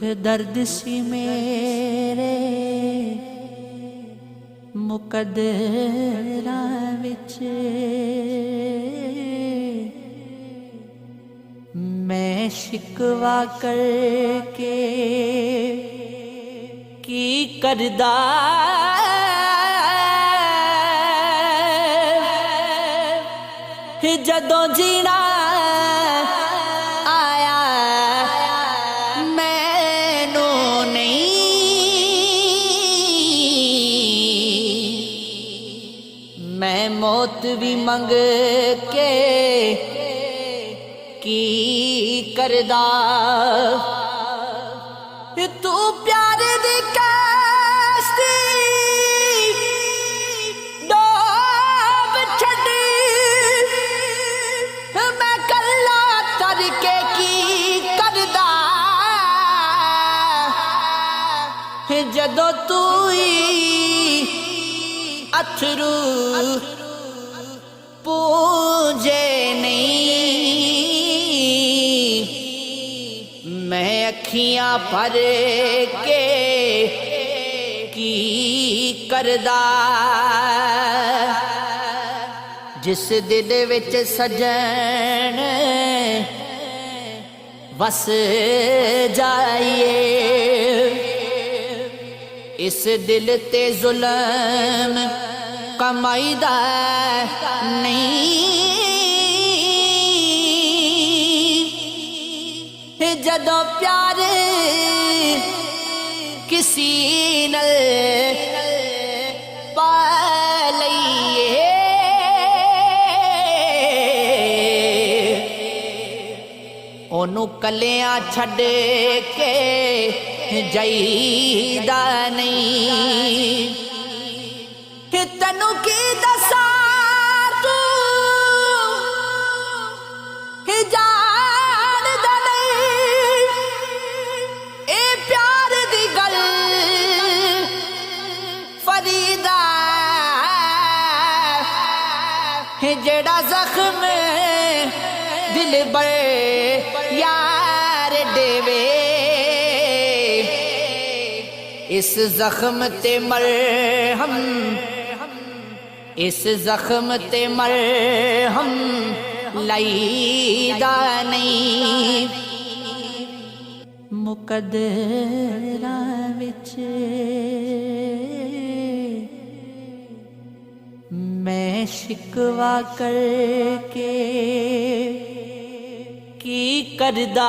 दर्द सी मेरे मुकद्दरा विच, मैं शिकवा करके की करदा जदों जीना आया मैनू नहीं, मैं मौत भी मंग के की करदा। तू प्यार दी कश्ती डोब छड़ी, मैं कल्ला तरके की करदा। जदों तू ही अथरू पूंजे नहीं, मैं अखियां भर के की करदा। जिस दिल विच सजन वस जाइए, इस दिल ते जुल्म कमाईदा नहीं। जदों प्यार किसी नल पा लईए, ओनू कलियां छड़ के जाईदा नहीं। तैनू की दसां तू जानदा नहीं, ए प्यार दी गल फरीदा। जेड़ा जख्म दिल बर यार देवे, इस जख्म ते मरहम, इस जख्म ते मरहम लईदा नहीं। मुकद्दरा विच मैं शिकवा करके की करदा।